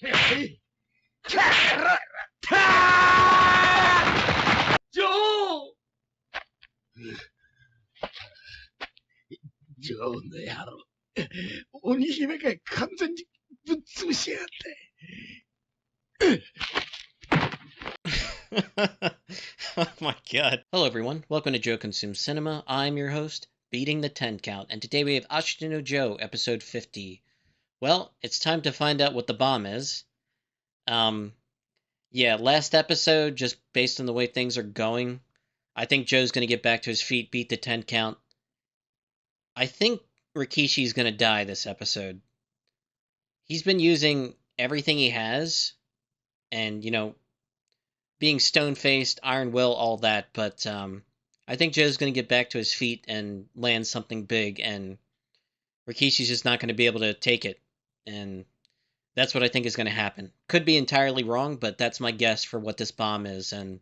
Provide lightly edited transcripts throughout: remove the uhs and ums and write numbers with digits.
ジョーの野郎。鬼姫が完全にぶっ潰しやがって。Oh my god. Hello everyone, welcome to Joe Consumes Cinema. I'm your host, Beating the 10 Count, and today we have Ashita no Joe, episode 50. Well, it's time to find out what the bomb is. Yeah, last episode, just based on the way things are going, I think Joe's gonna get back to his feet, beat the 10 count. I think Rikishi's gonna die this episode. He's been using everything he has, and, being stone-faced, iron will, all that, but I think Joe's going to get back to his feet and land something big, and Rikishi's just not going to be able to take it, and that's what I think is going to happen. Could be entirely wrong, but that's my guess for what this bomb is, and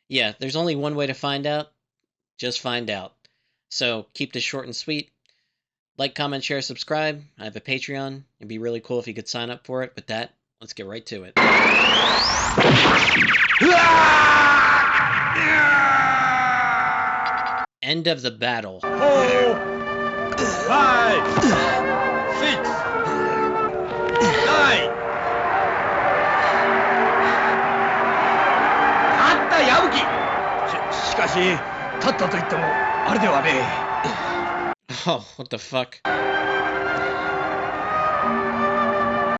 yeah, there's only one way to find out. Just find out. So, keep this short and sweet. Like, comment, share, subscribe. I have a Patreon. It'd be really cool if you could sign up for it. With that, let's get right to it. End of the battle. 4, 5, 6, 9。勝った矢吹。しかし、勝ったと言ってもあれではね。Oh, what the fuck?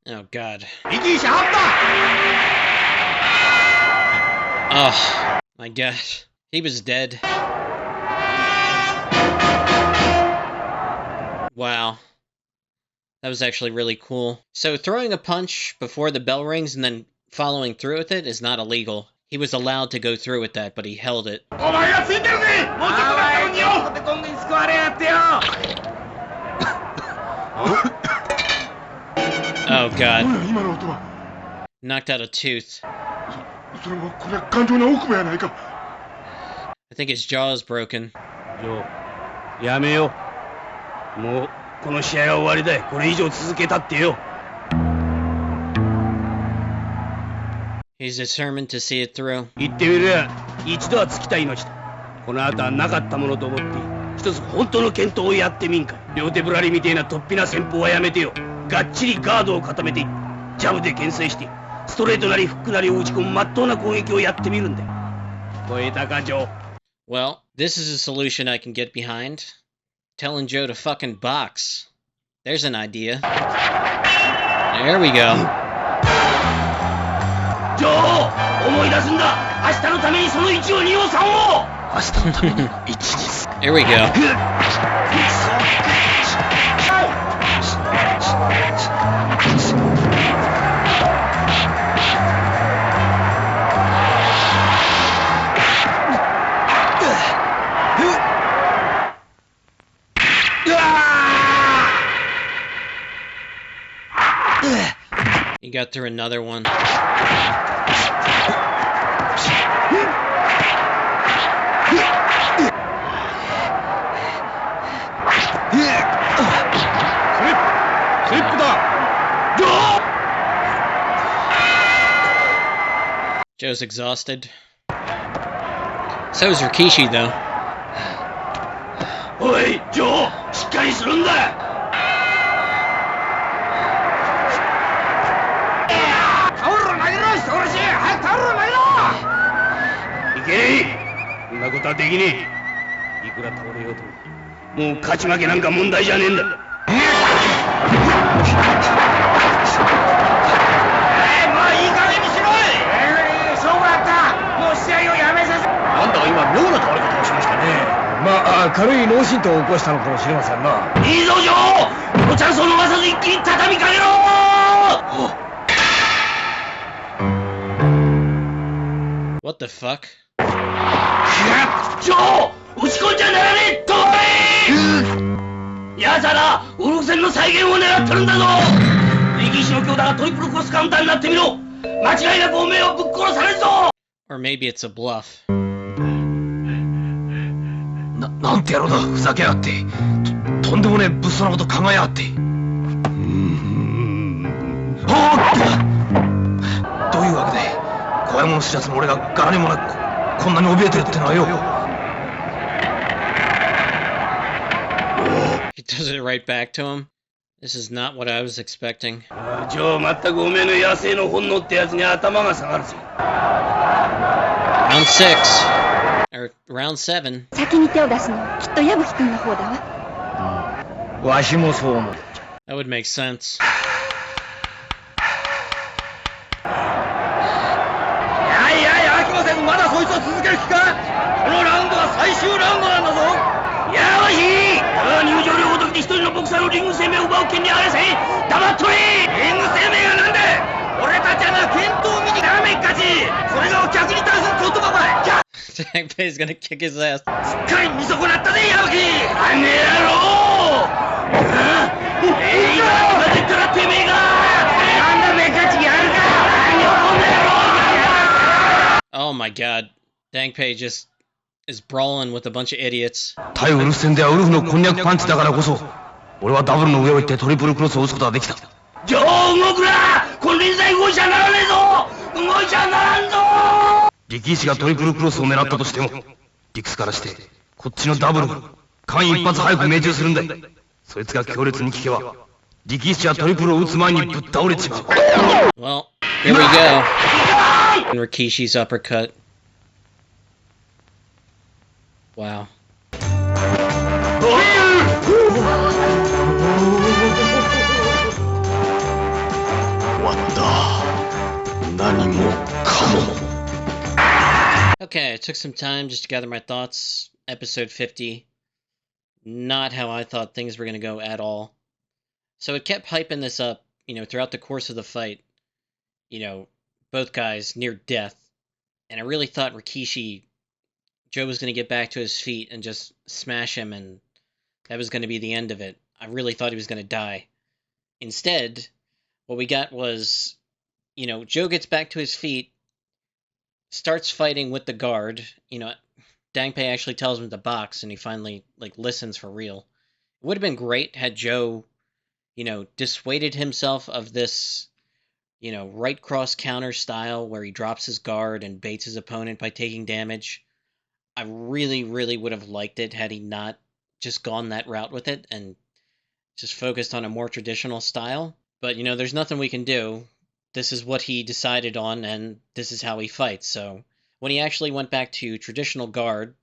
Oh god. 力士勝った。Oh my god. He was dead. Wow. That was actually really cool. So throwing a punch before the bell rings and then following through with it is not illegal. He was allowed to go through with that, but he held it. Oh god. Knocked out a tooth. I think his jaw is broken. Joe, やめよう。もうこの試合は終わりだよ。これ以上続けたってよ。He's determined to see it through. 言ってみりゃ一度は尽きた命だ。この後はなかったものと思って一つ本当の検討をやってみんか。両手ぶらりみてえな突飛な戦法はやめてよ。がっちりガードを固めてジャブで牽制してストレートなりフックなりを打ち込む真っ当な攻撃をやってみるんだよ。超えたか、ジョー。Well, this is a solution I can get behind. Telling Joe to fucking box. There's an idea. There we go. ジョー、思い出すんだ。明日のためにその1を2を3を。明日のために1です。Here we go. He got through another one. Joe's exhausted. So is Rikishi, though. おい、ジョー、しっかりするんだ。タオル投げろ、人殺し。早くタオル投げろ。いけ。そんなことはできねえ。いくら倒れようともう勝ち負けなんか問題じゃねえんだ。妙な倒れ方をしましたね。まあ、軽い脳震盪を起こしたのかもしれませんな。いいぞ、ジョー。このチャンスを逃さず一気に畳みかけろ。What the fuck? ジョー、押し込んじゃならねえ。止め。やつら、ウルフ戦の再現を狙ってるんだぞ。力士の強打がトリプルクロスカウンターになってみろ。間違いなくおめえをぶっ殺されるぞ。Or maybe it's a bluff. なんて野郎だ、ふざけやがって。とんでもねえ物騒なこと考えやがって。い物知らずの俺が柄にもなくこんなに怯えてるってのはよ。He does it right back to him. This is not what I was expecting. ジョー、全くおめえの野生の本能ってやつに頭が下がるぜ。Round 6. Or round 7. 先に手を出すのはきっと矢吹君の方だわ。わしもそう思う。 That would make sense. 飽きません。まだそいつを続ける気か。このラウンドは最終ラウンドなんだぞ。やわしい。入場料ごときで一人のボクサーのリング生命を奪う権利あれせ。黙っとれ。リング生命がなんだ。俺たちはな、剣闘見にラーメン勝ち。それがお客に対する言葉ばい。Dangpei's gonna kick his ass. すっかり見損なったぜ、矢吹。あねやろう。今まで言ったらてめえが。なんだめかちやるか。何をこんな野郎。Oh my god. Dangpei just is brawling with a bunch of idiots. 対ウルフ戦ではウルフのこんにゃくパンチだからこそ俺はダブルの上を行ってトリプルクロスを打つことができた。ジョー、動くな。金輪際動いちゃならねえぞ。動いちゃならんぞ。力士がトリプルクロスを狙ったとしても理屈からしてこっちのダブルが間一髪早く命中するんだ。そいつが強烈に効けば力士はトリプルを打つ前にぶっ倒れちまう。 Well, here we go. And Rikishi's uppercut. Wow. 終わった。何もかも。 Okay, I took some time just to gather my thoughts. Episode 50. Not how I thought things were going to go at all. So it kept hyping this up, throughout the course of the fight. Both guys near death. And I really thought Joe was going to get back to his feet and just smash him, and that was going to be the end of it. I really thought he was going to die. Instead, what we got was, Joe gets back to his feet, starts fighting with the guard. Dangpei actually tells him to box, and he finally, listens for real. It would have been great had Joe, dissuaded himself of this, right cross counter style where he drops his guard and baits his opponent by taking damage. I really, really would have liked it had he not just gone that route with it and just focused on a more traditional style. But, there's nothing we can do. This is what he decided on, and this is how he fights. So when he actually went back to traditional guard,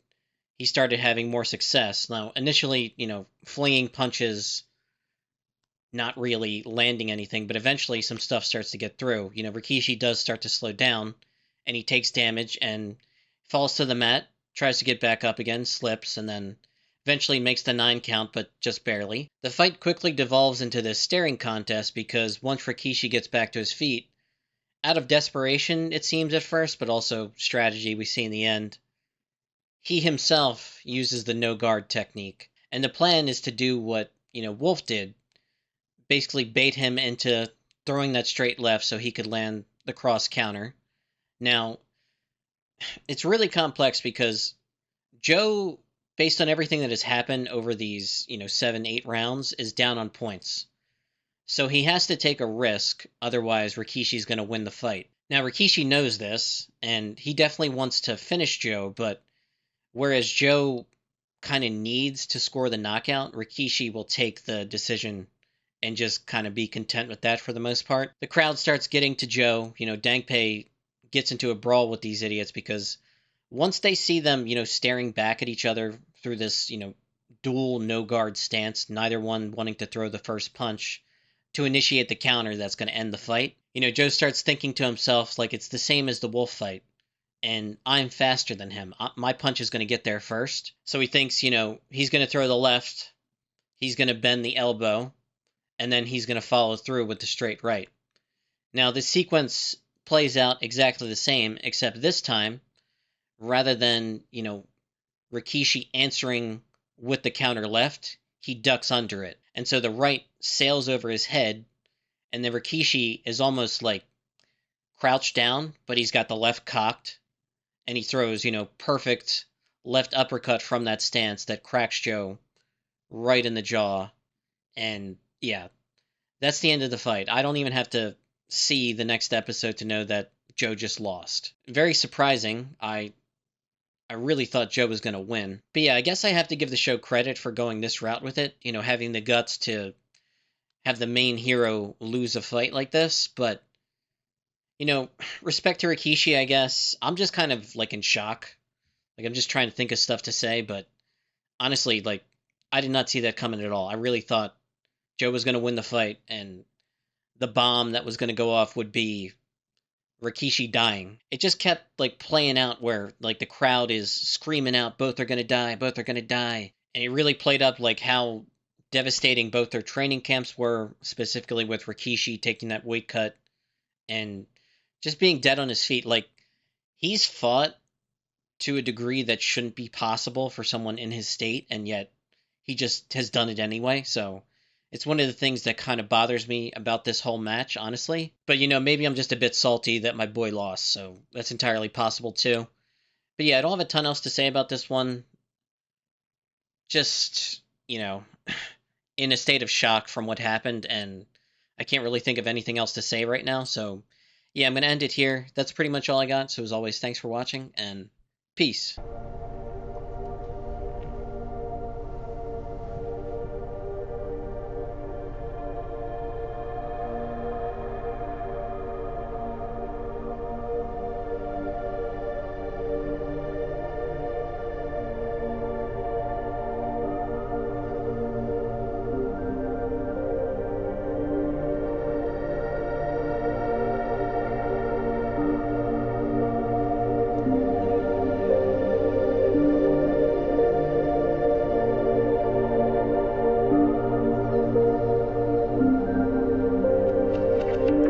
he started having more success. Now, initially, flinging punches, not really landing anything, but eventually some stuff starts to get through. Rikishi does start to slow down, and he takes damage and falls to the mat, tries to get back up again, slips, and then eventually makes the 9 count, but just barely. The fight quickly devolves into this staring contest because once Rikishi gets back to his feet, out of desperation, it seems at first, but also strategy we see in the end, he himself uses the no-guard technique. And the plan is to do what, Wolf did, basically bait him into throwing that straight left so he could land the cross counter. Now, it's really complex because Joe, based on everything that has happened over these, 7-8 rounds, is down on points. So he has to take a risk, otherwise Rikishi's going to win the fight. Now, Rikishi knows this, and he definitely wants to finish Joe, but whereas Joe kind of needs to score the knockout, Rikishi will take the decision and just kind of be content with that for the most part. The crowd starts getting to Joe. Dangpei gets into a brawl with these idiots because once they see them, staring back at each other through this, dual no-guard stance, neither one wanting to throw the first punch to initiate the counter that's going to end the fight, Joe starts thinking to himself, it's the same as the Wolf fight, and I'm faster than him. My punch is going to get there first. So he thinks, he's going to throw the left, he's going to bend the elbow, and then he's going to follow through with the straight right. Now, the sequence plays out exactly the same, except this time, rather than, Rikishi answering with the counter left, he ducks under it. And so the right sails over his head, and then Rikishi is almost crouched down, but he's got the left cocked, and he throws, perfect left uppercut from that stance that cracks Joe right in the jaw. And yeah, that's the end of the fight. I don't even have to see the next episode to know that Joe just lost. Very surprising. I really thought Joe was going to win. But yeah, I guess I have to give the show credit for going this route with it, you know, having the guts to have the main hero lose a fight like this. But, you know, respect to Rikishi, I guess. I'm just kind of like in shock. Like, I'm just trying to think of stuff to say, but honestly, like, I did not see that coming at all. I really thought Joe was going to win the fight, and the bomb that was going to go off would be Rikishi dying. It just kept like playing out where like the crowd is screaming out, both are going to die, both are going to die. And it really played up like how devastating both their training camps were, specifically with Rikishi taking that weight cut and just being dead on his feet. Like, he's fought to a degree that shouldn't be possible for someone in his state, and yet he just has done it anyway. So it's one of the things that kind of bothers me about this whole match, honestly. But, you know, maybe I'm just a bit salty that my boy lost, so that's entirely possible too. But yeah, I don't have a ton else to say about this one. Just, you know, in a state of shock from what happened, and I can't really think of anything else to say right now. So yeah, I'm going to end it here. That's pretty much all I got. So as always, thanks for watching, and peace.